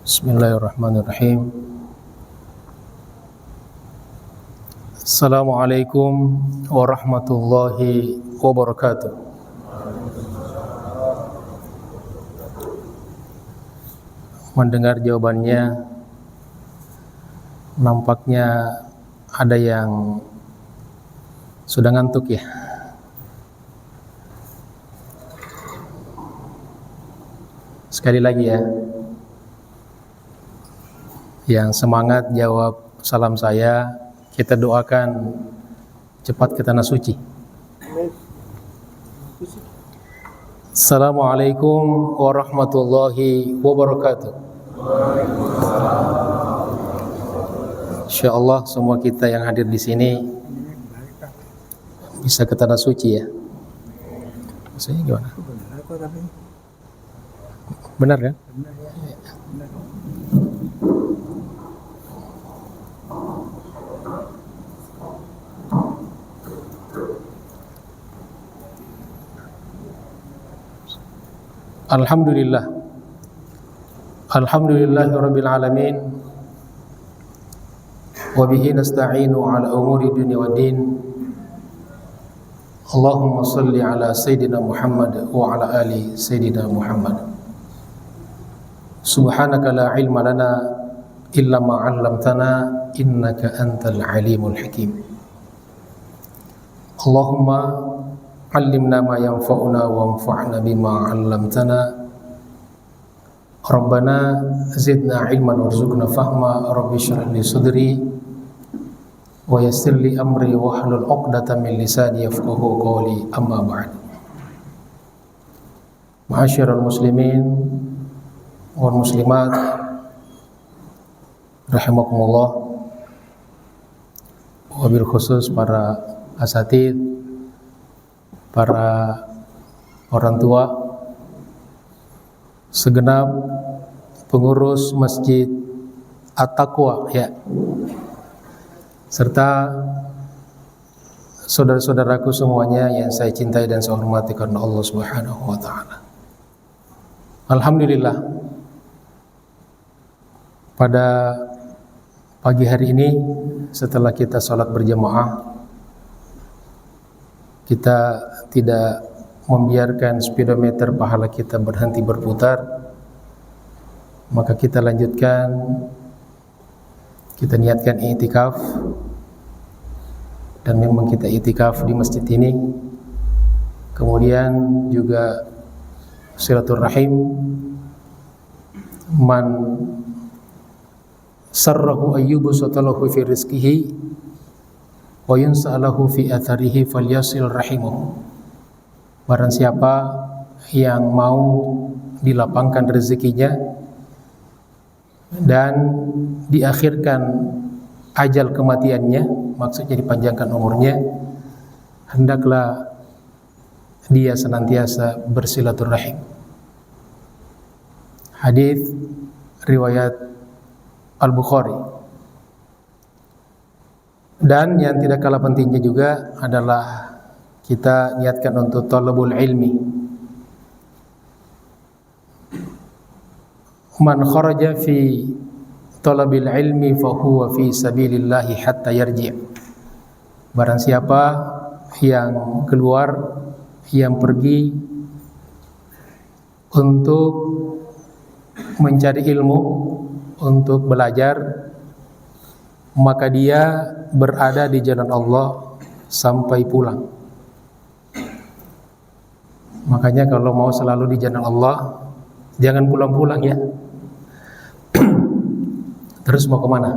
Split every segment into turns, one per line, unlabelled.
Bismillahirrahmanirrahim. Assalamualaikum warahmatullahi wabarakatuh. Mendengar jawabannya, nampaknya ada yang sudah ngantuk ya. Sekali lagi ya, yang semangat jawab salam saya, kita doakan cepat ke tanah suci. Assalamualaikum warahmatullahi wabarakatuh. Insyaallah semua kita yang hadir di sini bisa ke tanah suci ya. Maksudnya gimana? Benar kan? Alhamdulillah. Alhamdulillahirabbil alamin. Wa bihi nasta'inu ala umuri dunya waddin. Allahumma shalli ala sayidina Muhammad wa ala ali sayidina Muhammad. Subhanaka la ilma lana illa ma 'allamtana innaka antal alimul hakim. Allahumma 'allimna ma yanfa'una wanfa'na bima 'allamtana. Rabbana zidna ilman warzuqna fahma. Rabbi shrah li sadri wa yassir li amri wahlul 'uqdatam min lisani yafqahu qawli. Amma ba'd. Ma'asyiral muslimin wal muslimat rahimakumullah, wabil khusus para asatidz, para orang tua, segenap pengurus Masjid At-Taqwa ya, serta saudara-saudaraku semuanya yang saya cintai dan saya hormati karena Allah Subhanahu wa taala. Alhamdulillah, pada pagi hari ini setelah kita sholat berjamaah, kita tidak membiarkan speedometer pahala kita berhenti berputar, maka kita lanjutkan, kita niatkan i'tikaf. Dan memang kita i'tikaf di masjid ini. Kemudian juga silaturahim, man sarrahu ayyubu satalahu fi rizqihi wa yunsa'alahu fi atharihi falyasil rahimuhu. Barang siapa yang mau dilapangkan rezekinya dan diakhirkan ajal kematiannya, maksudnya dipanjangkan umurnya, hendaklah dia senantiasa bersilaturahim. Hadis riwayat Al-Bukhari. Dan yang tidak kalah pentingnya juga adalah kita niatkan untuk talabul ilmi. Man kharaja fi talabil ilmi fa huwa fi sabilillahi hatta yarji'. Barang siapa yang keluar, yang pergi untuk mencari ilmu, untuk belajar, maka dia berada di jalan Allah sampai pulang. Makanya kalau mau selalu di jalan Allah, jangan pulang-pulang ya. Terus mau kemana?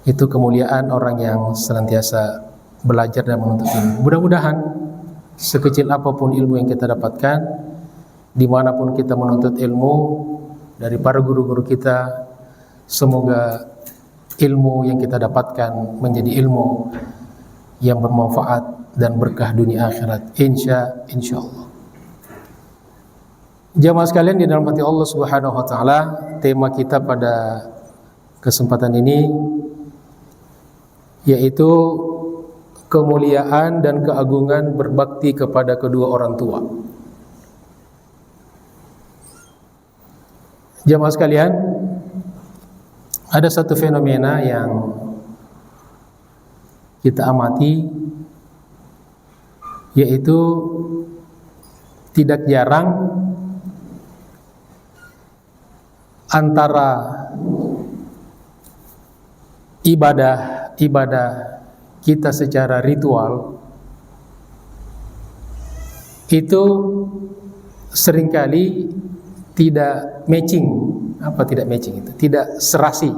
Itu kemuliaan orang yang senantiasa belajar dan menuntut ilmu. Mudah-mudahan sekecil apapun ilmu yang kita dapatkan, dimanapun kita menuntut ilmu, dari para guru-guru kita, semoga ilmu yang kita dapatkan menjadi ilmu yang bermanfaat dan berkah dunia akhirat, insyaallah. Jamaah sekalian dirahmati Allah Subhanahu wa taala, tema kita pada kesempatan ini yaitu kemuliaan dan keagungan berbakti kepada kedua orang tua. Jamaah sekalian, ada satu fenomena yang kita amati, yaitu tidak jarang antara ibadah kita secara ritual itu seringkali tidak matching. Apa tidak matching itu? Tidak serasi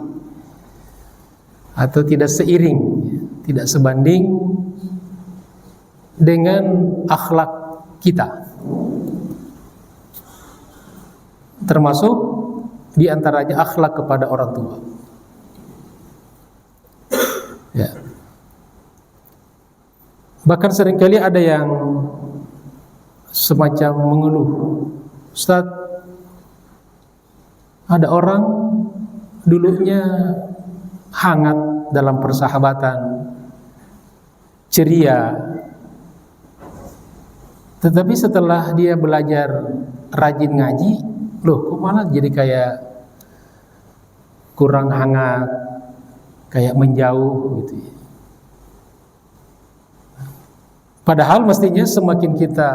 atau tidak seiring, tidak sebanding dengan akhlak kita. Termasuk di antaranya akhlak kepada orang tua. Ya. Bahkan seringkali ada yang semacam mengeluh, Ustaz, ada orang dulunya hangat dalam persahabatan, ceria, tetapi setelah dia belajar rajin ngaji, loh kok malah jadi kayak kurang hangat, kayak menjauh gitu ya. Padahal mestinya semakin kita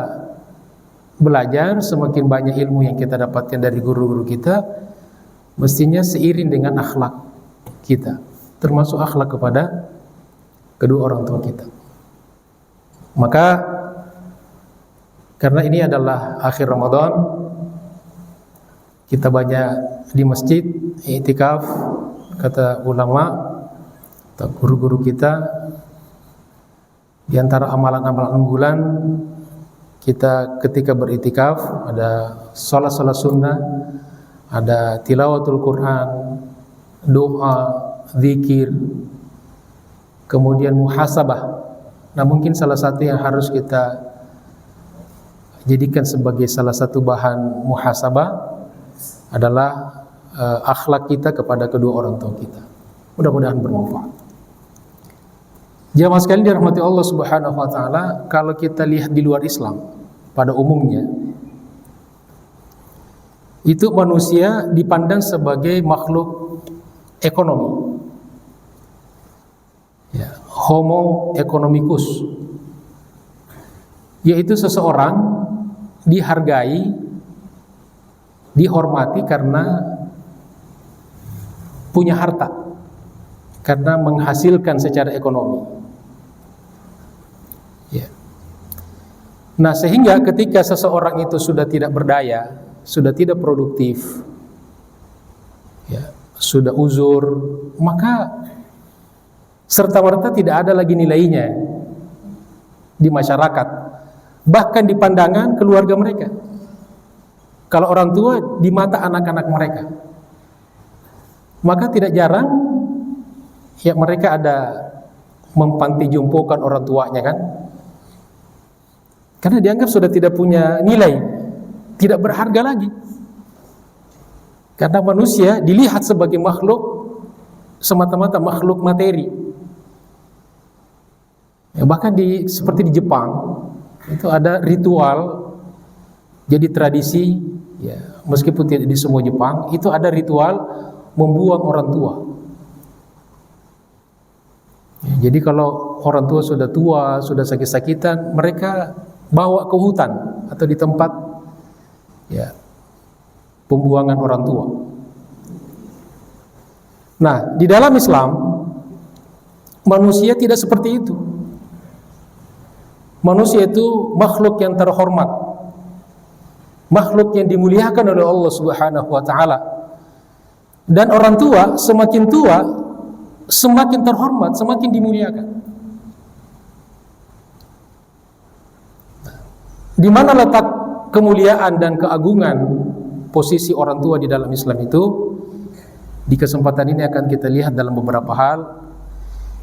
belajar, semakin banyak ilmu yang kita dapatkan dari guru-guru kita, mestinya seiring dengan akhlak kita, termasuk akhlak kepada kedua orang tua kita. Maka karena ini adalah akhir Ramadan, kita banyak di masjid i'tikaf, kata ulama atau guru-guru kita, di antara amalan-amalan unggulan kita ketika beriktikaf ada salat-salat sunnah, ada tilawatul Quran, doa, zikir, kemudian muhasabah. Nah, mungkin salah satu yang harus kita jadikan sebagai salah satu bahan muhasabah adalah akhlak kita kepada kedua orang tua kita. Mudah-mudahan bermanfaat. Jamaah sekalian dirahmati Allah Subhanahu wa taala, kalau kita lihat di luar Islam pada umumnya, itu manusia dipandang sebagai makhluk ekonomi. Ya, homo economicus, yaitu seseorang dihargai, dihormati karena punya harta, karena menghasilkan secara ekonomi. Ya. Nah, sehingga ketika seseorang itu sudah tidak berdaya, sudah tidak produktif, ya, sudah uzur, maka serta-merta tidak ada lagi nilainya di masyarakat, bahkan di pandangan keluarga mereka. Kalau orang tua, di mata anak-anak mereka, maka tidak jarang ya mereka ada mempanti jompokan orang tuanya kan, karena dianggap sudah tidak punya nilai, tidak berharga lagi. Karena manusia dilihat sebagai makhluk semata-mata makhluk materi. Ya, bahkan seperti di Jepang itu ada ritual, jadi tradisi, ya, meskipun tidak di semua Jepang, itu ada ritual membuang orang tua. Ya, jadi kalau orang tua, sudah sakit-sakitan, mereka bawa ke hutan atau di tempat ya pembuangan orang tua. Nah, di dalam Islam manusia tidak seperti itu. Manusia itu makhluk yang terhormat, makhluk yang dimuliakan oleh Allah Subhanahu wa taala. Dan orang tua semakin tua semakin terhormat, semakin dimuliakan. Di mana letak kemuliaan dan keagungan posisi orang tua di dalam Islam itu? Di kesempatan ini akan kita lihat dalam beberapa hal.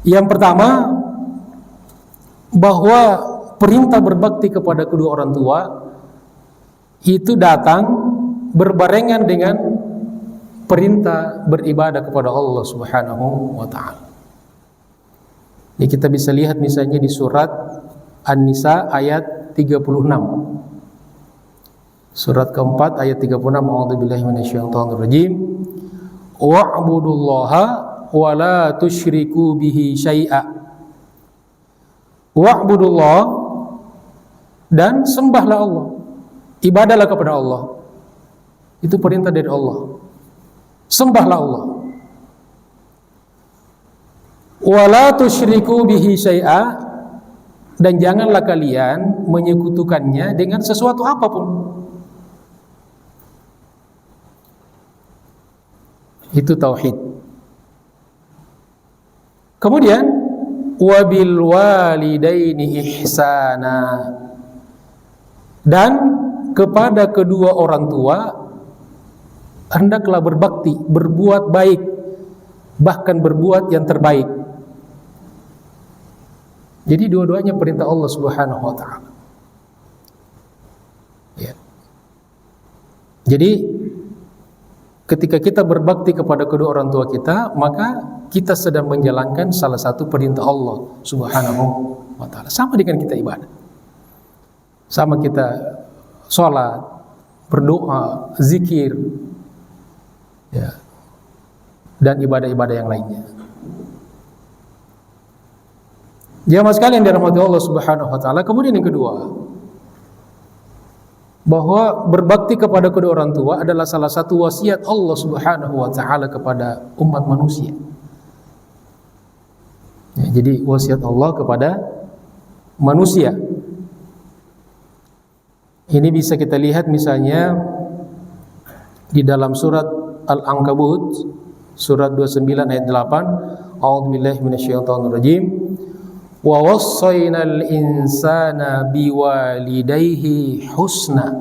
Yang pertama, bahwa perintah berbakti kepada kedua orang tua itu datang berbarengan dengan perintah beribadah kepada Allah Subhanahu wa taala. Ini kita bisa lihat misalnya di surat An-Nisa ayat 36. Surat keempat ayat 36, A'udzubillahi minasyaitonirrajim. Wa'budullaha wa la tusyriku bihi syai'a. Wa'budullah, dan sembahlah Allah. Ibadahlah kepada Allah. Itu perintah dari Allah. Sembahlah Allah. Wa la tusyriku bihi syai'a, dan janganlah kalian menyekutukannya dengan sesuatu apapun. Itu tauhid. Kemudian wabil walidaini ihsana, dan kepada kedua orang tua hendaklah berbakti, berbuat baik, bahkan berbuat yang terbaik. Jadi dua-duanya perintah Allah Subhanahu wa taala. Ya. Jadi ketika kita berbakti kepada kedua orang tua kita, maka kita sedang menjalankan salah satu perintah Allah Subhanahu wa taala. Sama dengan kita ibadah. Sama kita sholat, berdoa, zikir, ya, dan ibadah-ibadah yang lainnya. Jamaah sekalian dirahmati Allah Subhanahu wa taala. Kemudian yang kedua, bahwa berbakti kepada kedua orang tua adalah salah satu wasiat Allah Subhanahu wa taala kepada umat manusia. Ya, jadi wasiat Allah kepada manusia. Ini bisa kita lihat misalnya di dalam surat Al-Ankabut surat 29 ayat 8. A'udzubillahi minasyaitonirrajim. Wa wassaynal insana biwalidayhi husna.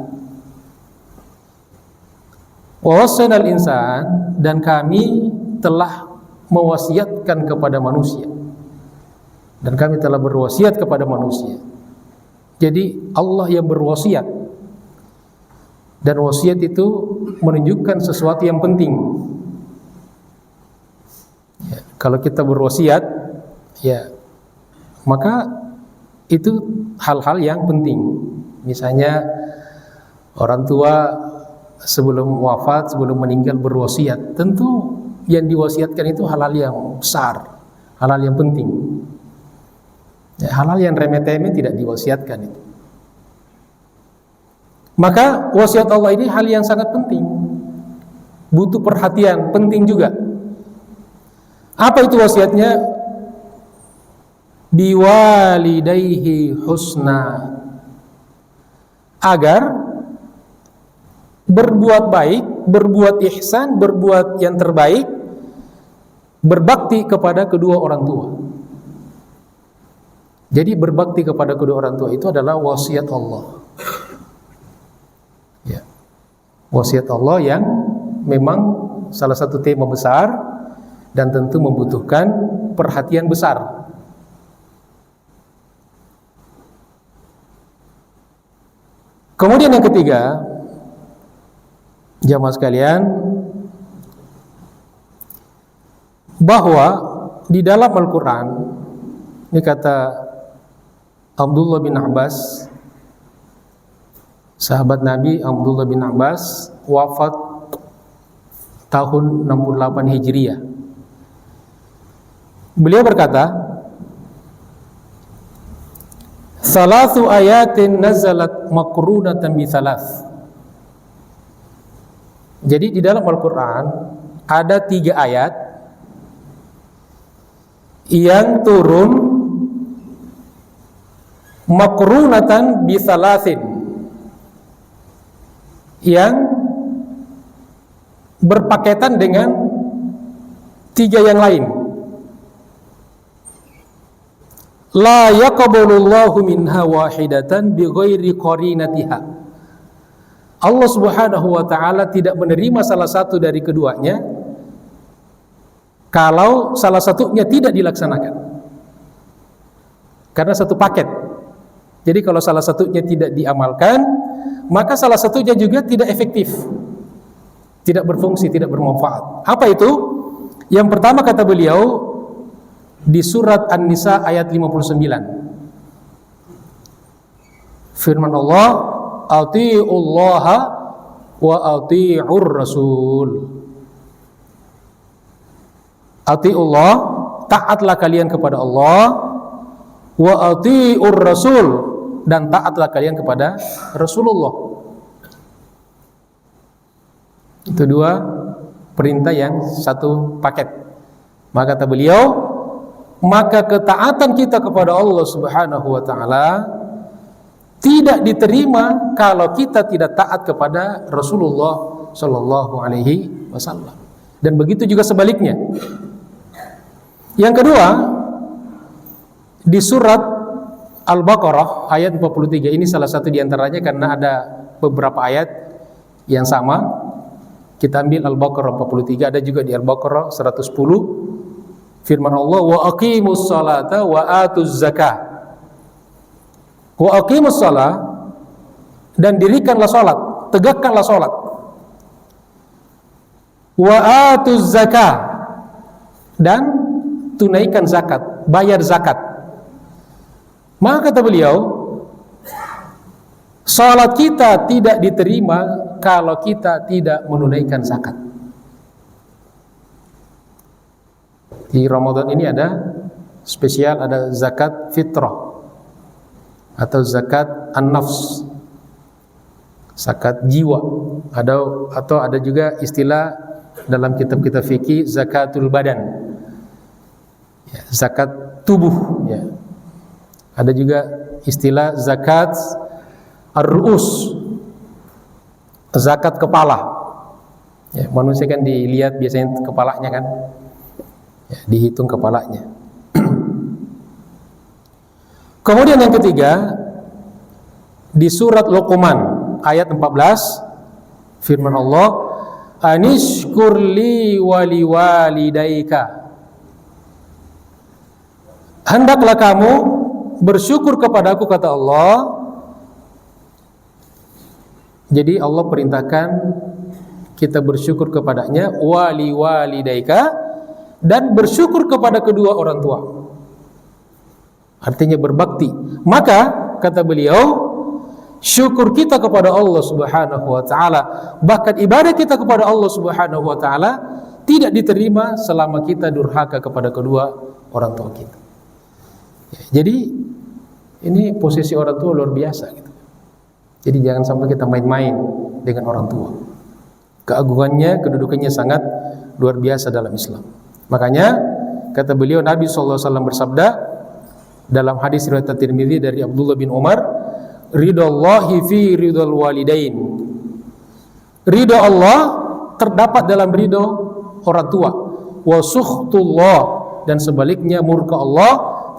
Wa wassaynal insan, dan kami telah mewasiatkan kepada manusia. Dan kami telah berwasiat kepada manusia. Jadi Allah yang berwasiat. Dan wasiat itu menunjukkan sesuatu yang penting. Ya, kalau kita berwasiat, ya, maka itu hal-hal yang penting. Misalnya orang tua sebelum wafat, sebelum meninggal berwasiat, tentu yang diwasiatkan itu hal-hal yang besar, hal-hal yang penting. Ya, hal-hal yang remeh-temeh tidak diwasiatkan itu. Maka wasiat Allah ini hal yang sangat penting, butuh perhatian, penting juga. Apa itu wasiatnya? Biwalidayhi husna, agar berbuat baik, berbuat ihsan, berbuat yang terbaik, berbakti kepada kedua orang tua. Jadi berbakti kepada kedua orang tua itu adalah wasiat Allah. Ya. Wasiat Allah yang memang salah satu tema besar dan tentu membutuhkan perhatian besar. Kemudian yang ketiga, jamaah sekalian, bahwa di dalam Al-Quran, ini kata Abdullah bin Abbas, sahabat Nabi Abdullah bin Abbas, wafat tahun 68 Hijriah. Beliau berkata, Salasu ayatin nazalat makrunatan bi salas. Jadi di dalam Al-Quran ada 3 ayat yang turun makrunatan bi salasin, yang berpaketan dengan 3 yang lain. La yaqbalullahu minha wahidatan bighairi qarinatiha. Allah Subhanahu wa taala tidak menerima salah satu dari keduanya kalau salah satunya tidak dilaksanakan. Karena satu paket. Jadi kalau salah satunya tidak diamalkan, maka salah satunya juga tidak efektif, tidak berfungsi, tidak bermanfaat. Apa itu? Yang pertama kata beliau di surat An-Nisa ayat 59. Firman Allah, atiullaha wa atiur rasul. Atiullah, taatlah kalian kepada Allah, wa atiur rasul, dan taatlah kalian kepada Rasulullah. Itu dua perintah yang satu paket. Maka kata beliau, maka ketaatan kita kepada Allah Subhanahu wa taala tidak diterima kalau kita tidak taat kepada Rasulullah sallallahu alaihi wasallam. Dan begitu juga sebaliknya. Yang kedua, di surat Al-Baqarah ayat 43, ini salah satu di antaranya karena ada beberapa ayat yang sama. Kita ambil Al-Baqarah 43, ada juga di Al-Baqarah 110. Firman Allah, wa aqimus salata wa atuz zakah. Wa aqimus salat, dan dirikanlah salat, tegakkanlah salat. Wa atuz zakah, dan tunaikan zakat, bayar zakat. Maka kata beliau, salat kita tidak diterima kalau kita tidak menunaikan zakat. Di Ramadan ini ada spesial, ada zakat fitrah atau zakat an-nafs, zakat jiwa. Atau ada juga istilah dalam kitab-kitab fikih zakatul badan, ya, zakat tubuh, ya. Ada juga istilah zakat ar-ru'us, zakat kepala, ya. Manusia kan dilihat biasanya kepalanya kan, ya, dihitung kepalanya. Kemudian yang ketiga, di surat Luqman ayat 14, firman Allah, anishkur li wali walidaika, hendaklah kamu bersyukur kepadaku, kata Allah. Jadi Allah perintahkan kita bersyukur kepadanya, wali walidaika, dan bersyukur kepada kedua orang tua. Artinya berbakti. Maka kata beliau, syukur kita kepada Allah Subhanahu wa taala, bahkan ibadah kita kepada Allah Subhanahu wa taala tidak diterima selama kita durhaka kepada kedua orang tua kita. Ya, jadi ini posisi orang tua luar biasa gitu. Jadi jangan sampai kita main-main dengan orang tua. Keagungannya, kedudukannya sangat luar biasa dalam Islam. Makanya kata beliau, Nabi SAW bersabda dalam hadis riwayat Tirmidzi dari Abdullah bin Umar, ridallahi fi ridal walidain. Ridha Allah terdapat dalam ridha orang tua. Wa sukhtullah, dan sebaliknya murka Allah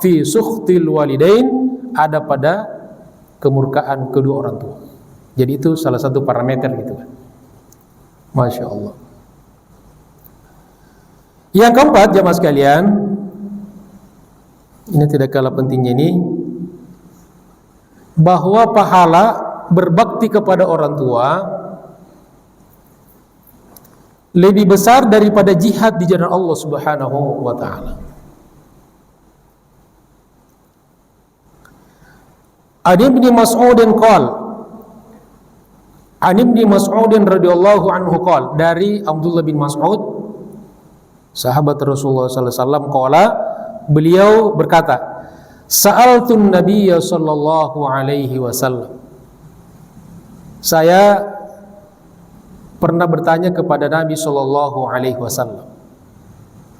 fi sukhtil walidain, ada pada kemurkaan kedua orang tua. Jadi itu salah satu parameter gitu kan. Masya Allah. Yang keempat, jamaah sekalian, ini tidak kalah pentingnya ini, bahwa pahala berbakti kepada orang tua lebih besar daripada jihad di jalan Allah Subhanahu wa taala. Ani bin Mas'udin qala, Ani bin Mas'udin radhiyallahu anhu qala, dari Abdullah bin Mas'ud, sahabat Rasulullah sallallahu alaihi wasallam, qala, beliau berkata, sa'altun nabiyya sallallahu alaihi wasallam, saya pernah bertanya kepada Nabi sallallahu alaihi wasallam.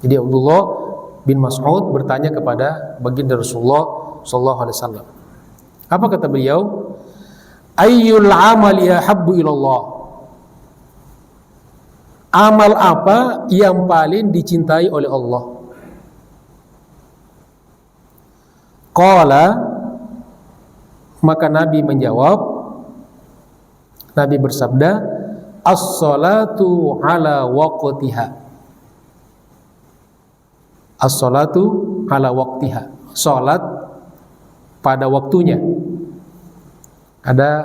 Jadi Abdullah bin Mas'ud bertanya kepada baginda Rasulullah sallallahu alaihi wasallam. Apa kata beliau? Ayyul amali ahabbu ilallah, amal apa yang paling dicintai oleh Allah? Qala, maka Nabi menjawab, Nabi bersabda, as-salatu ala waqtiha. As-salatu ala waqtiha, salat pada waktunya. Ada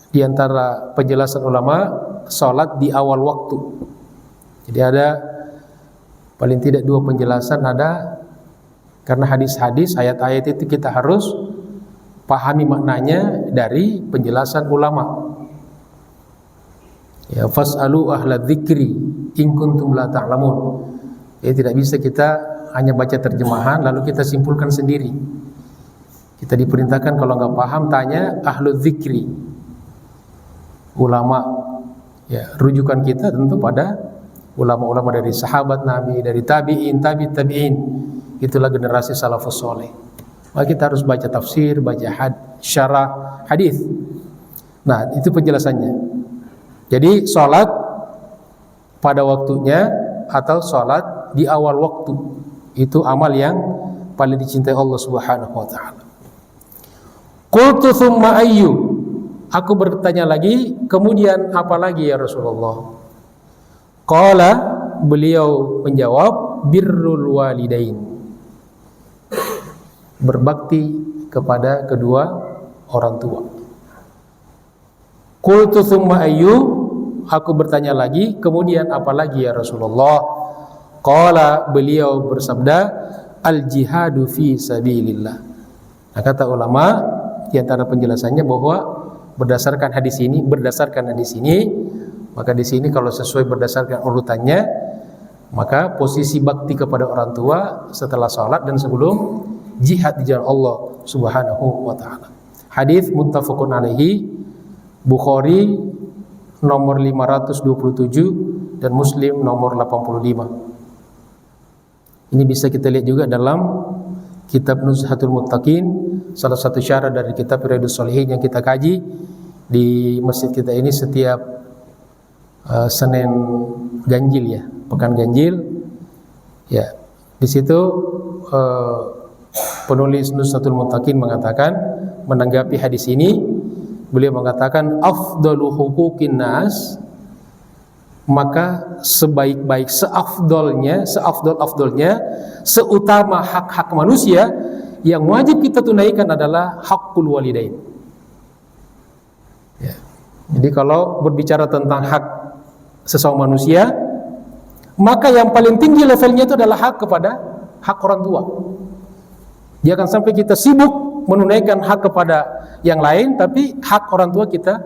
di antara penjelasan ulama, salat di awal waktu. Jadi ada paling tidak dua penjelasan, ada karena hadis-hadis, ayat-ayat itu kita harus pahami maknanya dari penjelasan ulama. Ya, fas'alu ahla dzikri in kuntum la ta'lamun. Ya, tidak bisa kita hanya baca terjemahan lalu kita simpulkan sendiri. Kita diperintahkan kalau nggak paham tanya ahlu dzikri, ulama. Ya, rujukan kita tentu pada ulama-ulama dari sahabat Nabi, dari tabi'in, tabi'in. Itulah generasi salafus soleh. Maka kita harus baca tafsir, baca syarah hadis. Nah, itu penjelasannya. Jadi sholat pada waktunya atau sholat di awal waktu itu amal yang paling dicintai Allah Subhanahu wa taala. Qultu tsumma ayyu? Aku bertanya lagi, kemudian apa lagi ya Rasulullah? Qala, beliau menjawab, birrul walidain. Berbakti kepada kedua orang tua. Qultu tsumma ayyu? Aku bertanya lagi, kemudian apa lagi ya Rasulullah? Qala, beliau bersabda, al jihadu fi sabilillah. Nah, kata ulama di antara penjelasannya bahwa berdasarkan hadis ini, maka di sini kalau sesuai berdasarkan urutannya, maka posisi bakti kepada orang tua setelah salat dan sebelum jihad di jalan Allah Subhanahu wa taala. Hadis muttafaqun alaihi, Bukhari nomor 527 dan Muslim nomor 85. Ini bisa kita lihat juga dalam kitab Nuzhatul Muttaqin, salah satu syarah dari kitab Riyadhus Shalihin yang kita kaji di masjid kita ini setiap Senin Ganjil ya, pekan Ganjil. Ya, di situ penulis Nuzhatul Muttaqin mengatakan, menanggapi hadis ini, beliau mengatakan afdalu huquqin nas, maka sebaik-baik, seafdolnya, seutama hak-hak manusia yang wajib kita tunaikan adalah haqqul walidain. Ya. Jadi kalau berbicara tentang hak sesama manusia, maka yang paling tinggi levelnya itu adalah hak kepada hak orang tua. Jangan sampai kita sibuk menunaikan hak kepada yang lain, tapi hak orang tua kita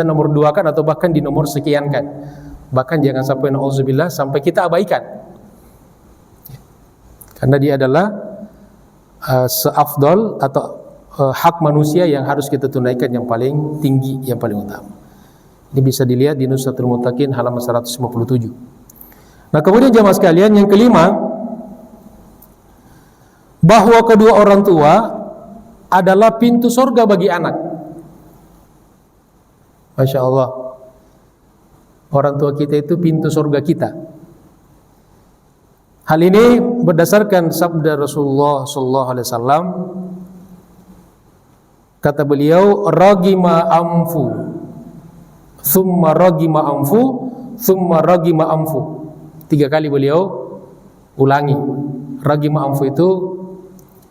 nomor duakan atau bahkan di nomor sekiankan. Bahkan jangan sampai na'udzubillah sampai kita abaikan. Karena dia adalah seafdol atau hak manusia yang harus kita tunaikan yang paling tinggi, yang paling utama. Ini bisa dilihat di Nuzhatul Muttaqin halaman 157. Nah, kemudian jemaah sekalian, yang kelima, bahwa kedua orang tua adalah pintu surga bagi anak. Masya Allah, orang tua kita itu pintu surga kita. Hal ini berdasarkan sabda Rasulullah sallallahu alaihi wasallam. Kata beliau, ragima anfu, thumma ragima anfu, thumma ragima anfu. 3 kali beliau ulangi. Ragima anfu itu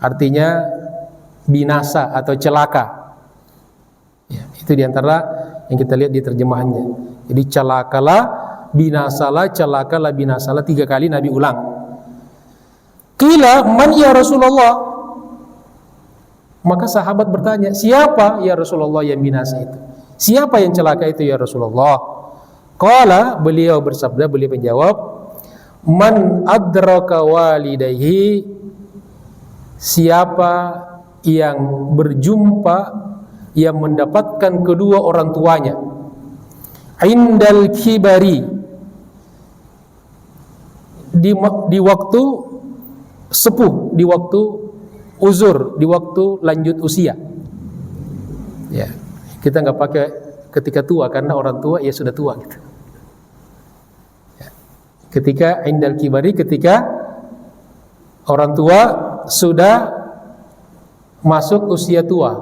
artinya binasa atau celaka. Ya, itu diantara yang kita lihat di terjemahannya. Jadi celakalah, binasalah, celakalah, binasalah, 3 kali Nabi ulang. Qila man ya Rasulullah? Maka sahabat bertanya, siapa ya Rasulullah yang binasa itu? Siapa yang celaka itu ya Rasulullah? Qala, beliau bersabda, beliau menjawab, man adraka walidayhi, siapa yang berjumpa, yang mendapatkan kedua orang tuanya indal kibari, di waktu sepuh, di waktu uzur, di waktu lanjut usia. Ya, kita nggak pakai ketika tua karena orang tua ya sudah tua gitu. Ya. Ketika indal kibari, ketika orang tua sudah masuk usia tua,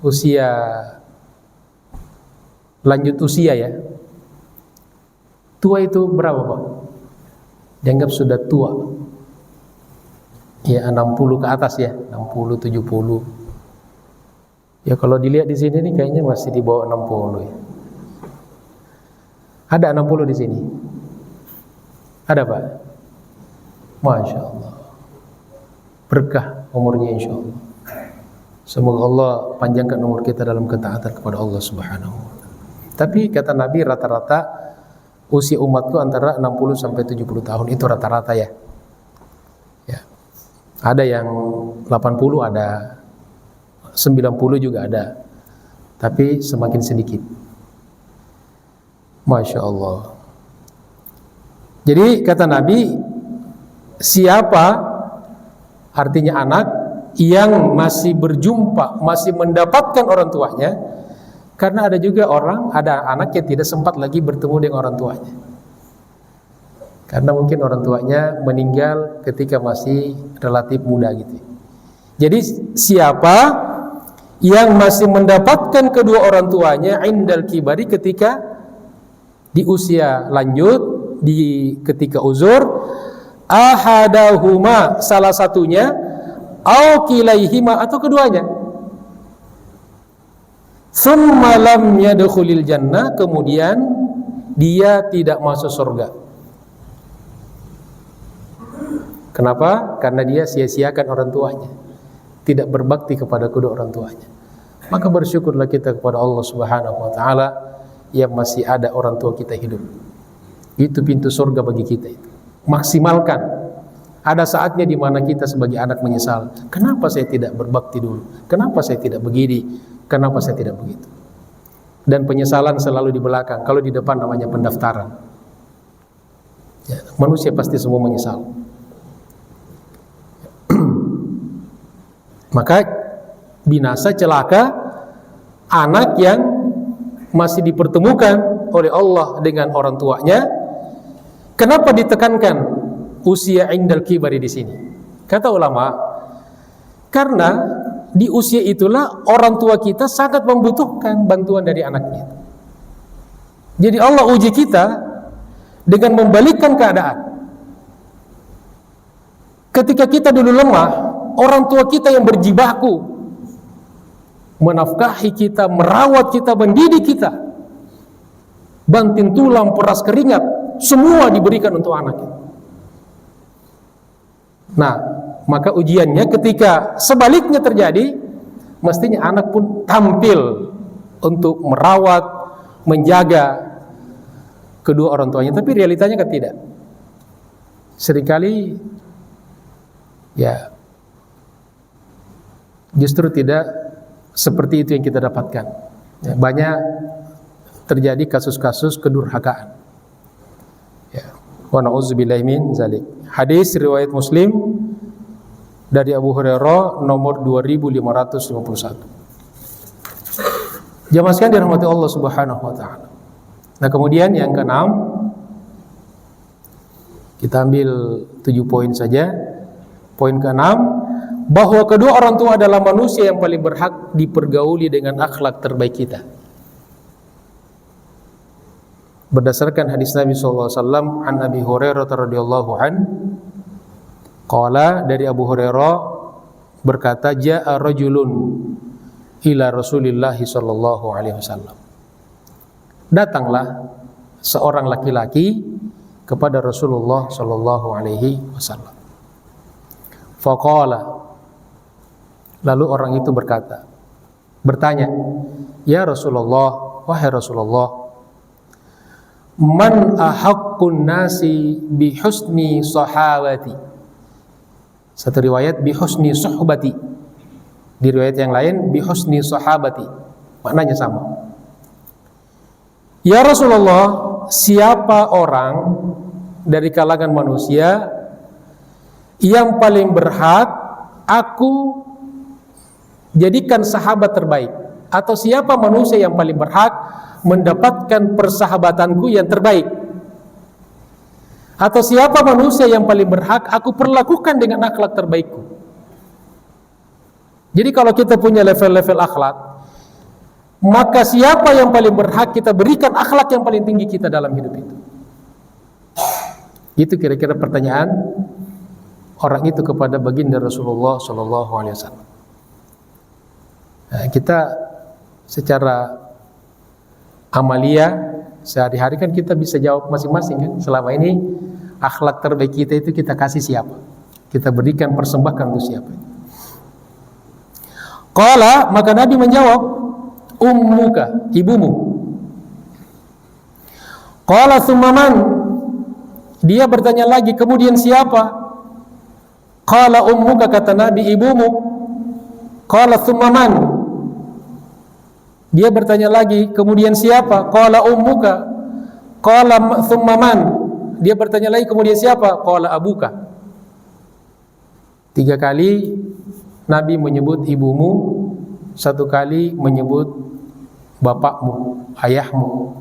usia lanjut usia ya. Tua itu berapa, Pak? Dianggap sudah tua. Ya 60 ke atas ya, 60, 70. Ya kalau dilihat di sini nih kayaknya masih di bawah 60 ya. Ada 60 di sini? Ada, Pak? Masya Allah. Berkah umurnya insya Allah. Semoga Allah panjangkan umur kita dalam ketaatan kepada Allah Subhanahu wa taala. Tapi kata Nabi, rata-rata usia umatku antara 60 sampai 70 tahun, itu rata-rata ya. Ya. Ada yang 80, ada 90 juga ada. Tapi semakin sedikit. Masya Allah. Jadi kata Nabi, siapa, artinya anak yang masih berjumpa, masih mendapatkan orang tuanya, karena ada juga ada anak yang tidak sempat lagi bertemu dengan orang tuanya. Karena mungkin orang tuanya meninggal ketika masih relatif muda gitu. Jadi siapa yang masih mendapatkan kedua orang tuanya indal kibari, ketika di usia lanjut, ketika uzur, ahadahuma, salah satunya, au kilaihima, atau keduanya, tsumma lam yadkhulil jannah, kemudian dia tidak masuk surga. Kenapa? Karena dia sia-siakan orang tuanya, tidak berbakti kepada kedua orang tuanya. Maka bersyukurlah kita kepada Allah Subhanahu wa taala yang masih ada orang tua kita hidup. Itu pintu surga bagi kita itu. Maksimalkan. Ada saatnya di mana kita sebagai anak menyesal, kenapa saya tidak berbakti dulu? Kenapa saya tidak begini? Kenapa saya tidak begitu? Dan penyesalan selalu di belakang. Kalau di depan namanya pendaftaran. Ya, manusia pasti semua menyesal. Maka binasa, celaka anak yang masih dipertemukan oleh Allah dengan orang tuanya. Kenapa ditekankan usia indal kibari di sini? Kata ulama, karena di usia itulah orang tua kita sangat membutuhkan bantuan dari anaknya. Jadi Allah uji kita dengan membalikkan keadaan. Ketika kita dulu lemah, orang tua kita yang berjibaku menafkahi kita, merawat kita, mendidik kita, banting tulang, peras keringat, semua diberikan untuk anaknya. Nah, maka ujiannya ketika sebaliknya terjadi, mestinya anak pun tampil untuk merawat, menjaga kedua orang tuanya. Tapi realitanya kan tidak. Seringkali ya justru tidak seperti itu yang kita dapatkan. Ya, banyak terjadi kasus-kasus kedurhakaan. Ya, wa na'udzubillahi min zalik. Hadis riwayat Muslim dari Abu Hurairah nomor 2551. Jamaah sekalian dirahmati Allah Subhanahu wa taala. Nah, kemudian yang keenam, kita ambil 7 poin saja. Poin keenam, bahwa kedua orang tua adalah manusia yang paling berhak dipergauli dengan akhlak terbaik kita. Berdasarkan hadis Nabi SAW, an Abi Hurairah radhiyallahu an, qala, dari Abu Hurairah berkata, ja'a rajulun ila Rasulillah sallallahu alaihi wasallam. Datanglah seorang laki-laki kepada Rasulullah sallallahu alaihi wasallam. Faqala, lalu orang itu bertanya, ya Rasulullah, wahai Rasulullah, man ahaqqun nasi bi husni sahabati. Satu riwayat bi husni suhbati, di riwayat yang lain bi husni sahabati, maknanya sama. Ya Rasulullah, siapa orang dari kalangan manusia yang paling berhak aku jadikan sahabat terbaik? Atau siapa manusia yang paling berhak mendapatkan persahabatanku yang terbaik? Atau siapa manusia yang paling berhak aku perlakukan dengan akhlak terbaikku? Jadi kalau kita punya level-level akhlak, maka siapa yang paling berhak kita berikan akhlak yang paling tinggi kita dalam hidup itu? Itu kira-kira pertanyaan orang itu kepada baginda Rasulullah sallallahu alaihi wasallam. Nah, kita secara amalia sehari-hari kan kita bisa jawab masing-masing kan. Selama ini akhlak terbaik kita itu kita kasih siapa? Kita berikan, persembahkan untuk siapa? Qala, maka Nabi menjawab, ummuka, ibumu. Qala thumma man? Dia bertanya lagi, kemudian siapa? Qala ummuka, kata Nabi, ibumu. Qala thumma man? Dia bertanya lagi, kemudian siapa? Qala ummuka. Qala thumma man? Dia bertanya lagi, kemudian siapa? Qala abuka. 3 kali Nabi menyebut ibumu, 1 kali menyebut bapakmu, ayahmu.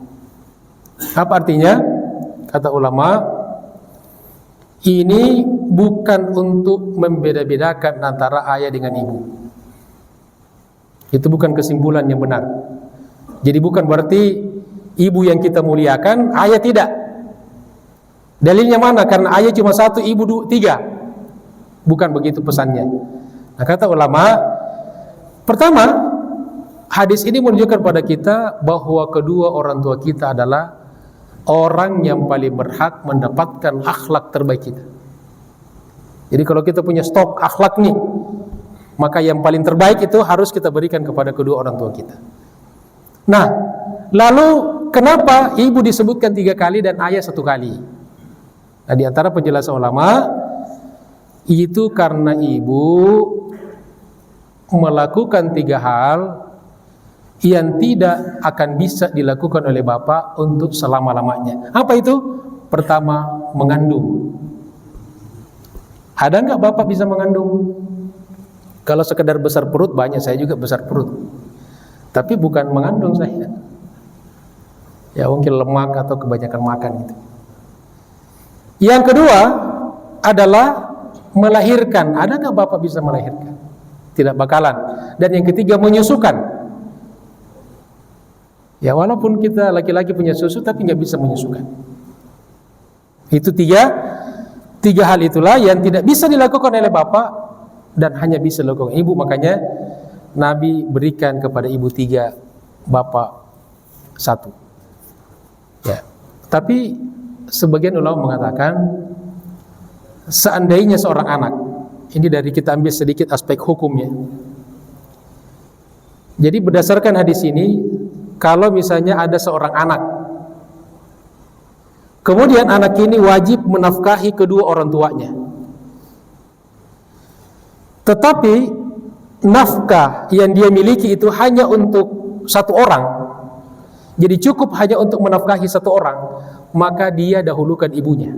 Apa artinya? Kata ulama, ini bukan untuk membeda-bedakan antara ayah dengan ibu. Itu bukan kesimpulan yang benar. Jadi bukan berarti ibu yang kita muliakan, ayah tidak. Dalilnya mana? Karena ayah cuma 1, ibu 3. Bukan begitu pesannya. Nah, kata ulama, pertama, hadis ini menunjukkan pada kita bahwa kedua orang tua kita adalah orang yang paling berhak mendapatkan akhlak terbaik kita. Jadi kalau kita punya stok akhlak nih, maka yang paling terbaik itu harus kita berikan kepada kedua orang tua kita. Nah, lalu kenapa ibu disebutkan 3 kali dan ayah 1 kali? Nah, di antara penjelasan ulama, itu karena ibu melakukan 3 hal yang tidak akan bisa dilakukan oleh bapak untuk selama-lamanya. Apa itu? Pertama, mengandung. Ada nggak bapak bisa mengandung? Kalau sekedar besar perut, banyak, saya juga besar perut. Tapi bukan mengandung saya. Ya mungkin lemak atau kebanyakan makan gitu. Yang kedua adalah melahirkan. Ada nggak bapak bisa melahirkan? Tidak bakalan. Dan yang ketiga, menyusukan. Ya walaupun kita laki-laki punya susu, tapi nggak bisa menyusukan. Itu tiga hal itulah yang tidak bisa dilakukan oleh bapak dan hanya bisa dilakukan ibu. Makanya Nabi berikan kepada ibu 3, bapak 1. Ya. Tapi sebagian ulama mengatakan, seandainya seorang anak, ini dari kita ambil sedikit aspek hukumnya. Jadi berdasarkan hadis ini, kalau misalnya ada seorang anak, kemudian anak ini wajib menafkahi kedua orang tuanya, tetapi nafkah yang dia miliki itu hanya untuk 1 orang, jadi cukup hanya untuk menafkahi 1 orang, maka dia dahulukan ibunya.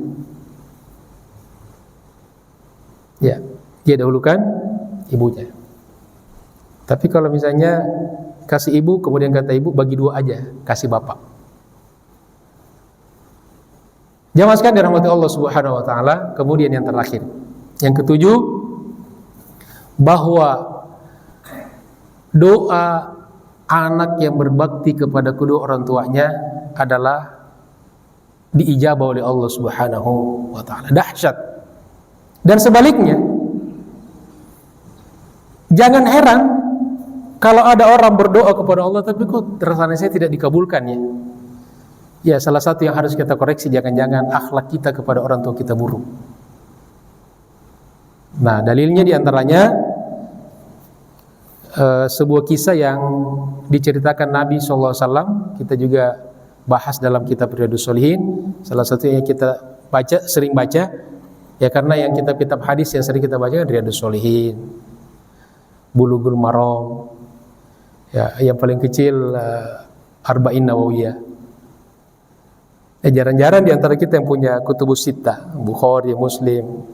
Ya, dia dahulukan ibunya. Tapi kalau misalnya kasih ibu, kemudian kata ibu, bagi 2 aja, kasih bapak. Jamaah sekalian dirahmati Allah Subhanahu wa taala. Kemudian yang terakhir, yang ke-7, bahwa doa anak yang berbakti kepada kedua orang tuanya adalah diijabah oleh Allah Subhanahu wa taala. Dahsyat. Dan sebaliknya, jangan heran kalau ada orang berdoa kepada Allah tapi kok rasanya saya tidak dikabulkan ya. Ya, salah satu yang harus kita koreksi, jangan-jangan akhlak kita kepada orang tua kita buruk. Nah, dalilnya diantaranya sebuah kisah yang diceritakan Nabi SAW. Kita juga bahas dalam kitab Riyadhus Shalihin. Salah satu yang kita baca, sering baca, ya karena yang kitab-kitab hadis yang sering kita baca kan Riyadhus Shalihin, Bulughul Maram, ya yang paling kecil Arba'in Nawawiyah. Jarang-jarang di antara kita yang punya kutubus sittah, Bukhari, Muslim,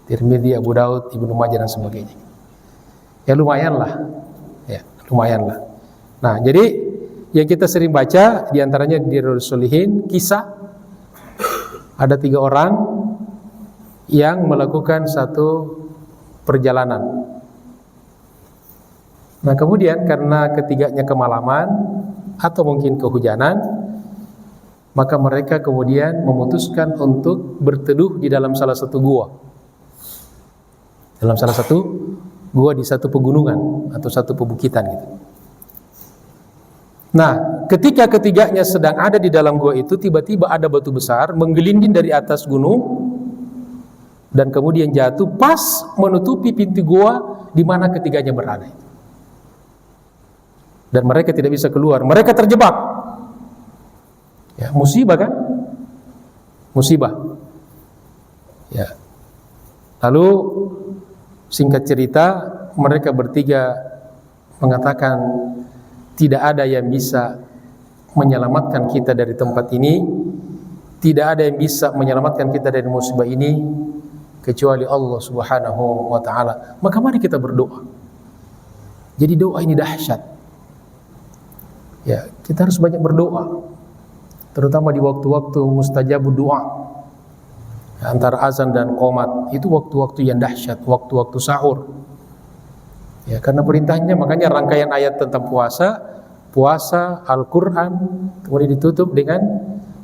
Tirmidzi, Abu Daud, Ibnu Majah dan sebagainya. Ya lumayan lah. Nah, jadi yang kita sering baca di antaranya di Riyadhus Shalihin, kisah ada 3 orang yang melakukan satu perjalanan. Nah, kemudian karena ketiganya kemalaman atau mungkin kehujanan, maka mereka kemudian memutuskan untuk berteduh di dalam salah satu gua. Dalam salah satu gua di satu pegunungan atau satu pebukitan gitu. Nah, ketika ketiganya sedang ada di dalam gua itu, tiba-tiba ada batu besar menggelinding dari atas gunung dan kemudian jatuh pas menutupi pintu gua di mana ketiganya berada. dan mereka tidak bisa keluar, mereka terjebak. Ya, musibah kan? Musibah. Ya. Lalu singkat cerita, mereka bertiga mengatakan tidak ada yang bisa menyelamatkan kita dari tempat ini, tidak ada yang bisa menyelamatkan kita dari musibah ini kecuali Allah Subhanahu wa taala. Maka mari kita berdoa. Jadi doa ini dahsyat. Ya, kita harus banyak berdoa, terutama di waktu-waktu mustajabud doa. Antara azan dan qomat itu waktu-waktu yang dahsyat, waktu-waktu sahur. Ya, karena perintahnya, makanya rangkaian ayat tentang puasa, Al-Qur'an kemudian ditutup dengan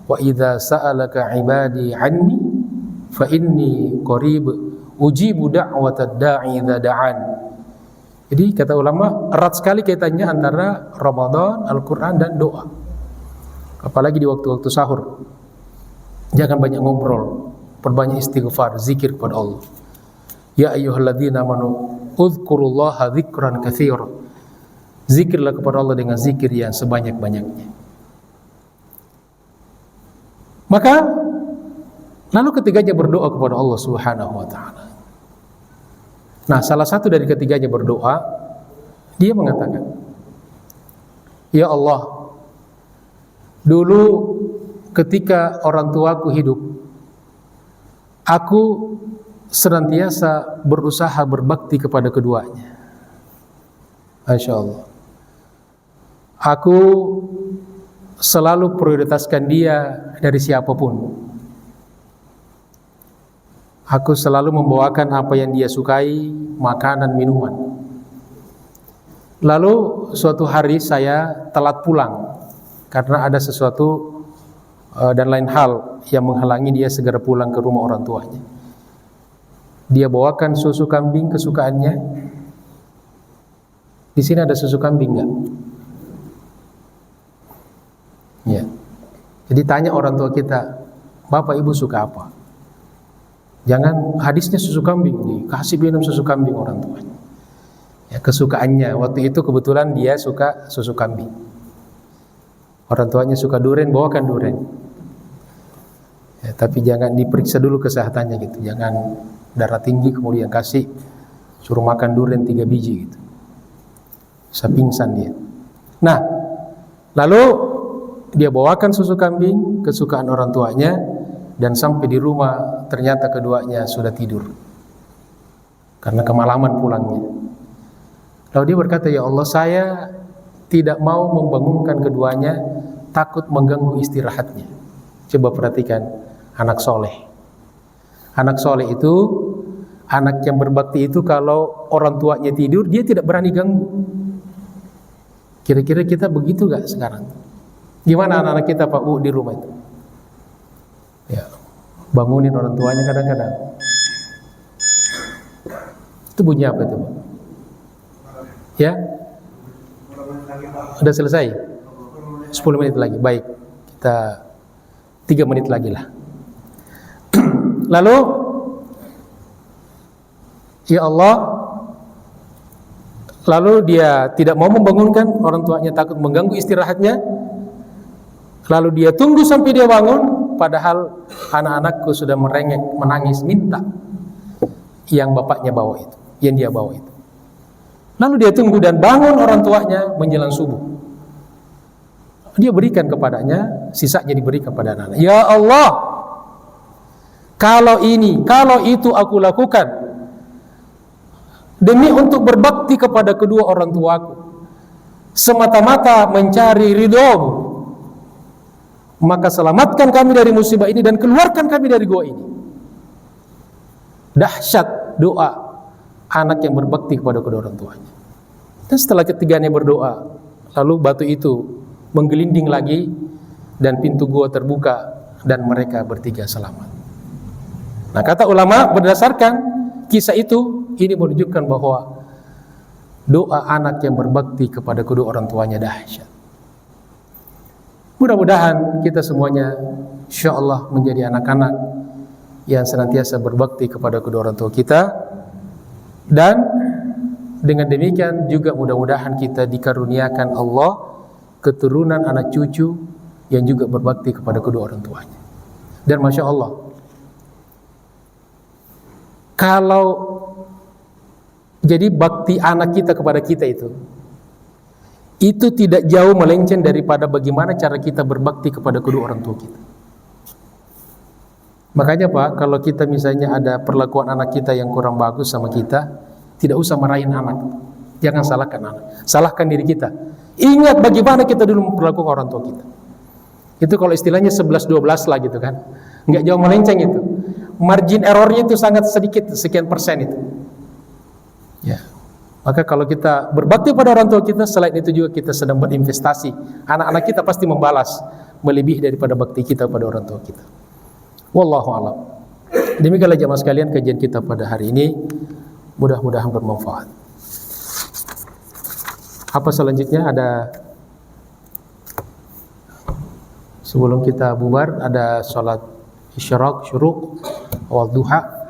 wa idza sa'alaka 'ibadi 'anni fa inni qarib ujibu da'watad da'i idza da'an. Jadi kata ulama, erat sekali kaitannya antara Ramadan, Al-Qur'an dan doa. Apalagi di waktu-waktu sahur. Jangan banyak ngobrol, perbanyak istighfar, zikir kepada Allah. Ya ayyuhalladzina amanu udhkurullaha dzikran katsira. Zikirlah kepada Allah dengan zikir yang sebanyak-banyaknya. Maka lalu ketiganya berdoa kepada Allah Subhanahu wa taala. Nah, salah satu dari ketiganya berdoa, dia mengatakan, "Ya Allah, dulu ketika orang tuaku hidup, aku senantiasa berusaha berbakti kepada keduanya. Masya Allah. Aku selalu prioritaskan dia dari siapapun. Aku selalu membawakan apa yang dia sukai, makanan, minuman. Lalu suatu hari saya telat pulang karena ada sesuatu dan lain hal yang menghalangi dia segera pulang ke rumah orang tuanya. Dia bawakan susu kambing kesukaannya. Di sini ada susu kambing enggak? Ya. Jadi tanya orang tua kita, Bapak Ibu suka apa? Jangan hadisnya susu kambing, dikasih minum susu kambing orang tuanya. Ya, kesukaannya waktu itu kebetulan dia suka susu kambing. Orang tuanya suka durian, bawakan durian. Ya, tapi jangan diperiksa dulu kesehatannya gitu. Jangan darah tinggi kemudian kasih suruh makan durian 3 biji gitu. Bisa pingsan dia. Nah, lalu dia bawakan susu kambing kesukaan orang tuanya, dan sampai di rumah ternyata keduanya sudah tidur karena kemalaman pulangnya. Lalu dia berkata, ya Allah, saya tidak mau membangunkan keduanya, takut mengganggu istirahatnya. Coba perhatikan anak soleh. Anak soleh itu, anak yang berbakti itu kalau orang tuanya tidur, dia tidak berani ganggu. Kira-kira kita begitu gak sekarang? Gimana anak-anak kita Pak Bu di rumah itu? Ya, bangunin orang tuanya kadang-kadang. Itu bunyi apa itu Pak? Ya? Udah selesai? 10 menit lagi, baik. Kita 3 menit lagi lah. Lalu, ya Allah, lalu dia tidak mau membangunkan orang tuanya, takut mengganggu istirahatnya. Lalu dia tunggu sampai dia bangun, padahal anak-anakku sudah merengek, menangis, minta yang bapaknya bawa itu, yang dia bawa itu. Lalu dia tunggu dan bangun orang tuanya menjelang subuh. Dia berikan kepadanya, sisanya diberikan pada anak-anak. Ya Allah, kalau ini, kalau itu aku lakukan demi untuk berbakti kepada kedua orang tuaku, semata-mata mencari ridho-Mu, maka selamatkan kami dari musibah ini dan keluarkan kami dari gua ini. Dahsyat doa anak yang berbakti kepada kedua orang tuanya. Dan setelah ketiganya berdoa, lalu batu itu menggelinding lagi dan pintu gua terbuka dan mereka bertiga selamat. Nah, kata ulama berdasarkan kisah itu, ini menunjukkan bahwa doa anak yang berbakti kepada kedua orang tuanya dahsyat. Mudah-mudahan kita semuanya insyaallah menjadi anak-anak yang senantiasa berbakti kepada kedua orang tua kita, dan Dengan demikian juga mudah-mudahan kita dikaruniakan Allah keturunan anak cucu yang juga berbakti kepada kedua orang tuanya. Dan Masya Allah, kalau jadi bakti anak kita kepada kita itu tidak jauh melenceng daripada bagaimana cara kita berbakti kepada kedua orang tua kita. Makanya Pak, kalau kita misalnya ada perlakuan anak kita yang kurang bagus sama kita, tidak usah marahin anak. Jangan salahkan anak, salahkan diri kita. Ingat bagaimana kita dulu memperlakukan orang tua kita. Itu kalau istilahnya 11-12 lah gitu kan. Enggak jauh melenceng itu. Margin errornya itu sangat sedikit, sekian persen itu. Ya. Maka kalau kita berbakti pada orang tua kita, selain itu juga kita sedang berinvestasi. Anak-anak kita pasti membalas melebihi daripada bakti kita pada orang tua kita. Wallahu a'lam. Demikianlah jemaah sekalian kajian kita pada hari ini. Mudah-mudahan bermanfaat. Apa selanjutnya? Ada sebelum kita bubar ada salat isyraq syuruq wal duha.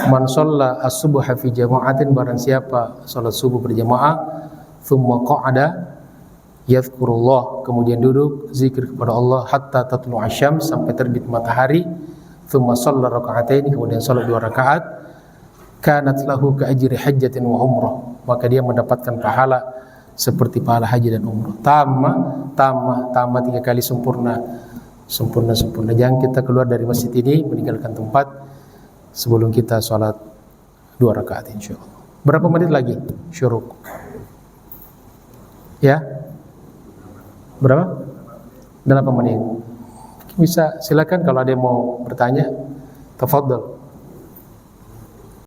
Man shalla as-subha fi jama'atin, barang siapa salat subuh berjamaah, thumma qa'ada yadhkurullah, kemudian duduk zikir kepada Allah hatta tatlu asyams, sampai terbit matahari, thumma shalla raka'ataini, kemudian salat 2 rakaat, kanat lahu ka ajri hajjatin wa umrah, maka dia mendapatkan pahala seperti pahala haji dan umrah. Tamah 3 kali sempurna. Jangan kita keluar dari masjid ini meninggalkan tempat sebelum kita sholat 2 rakaat insyaallah. Berapa menit lagi syuruk? Ya? Berapa? 8 menit. Bisa silakan kalau ada yang mau bertanya. Tafadhal.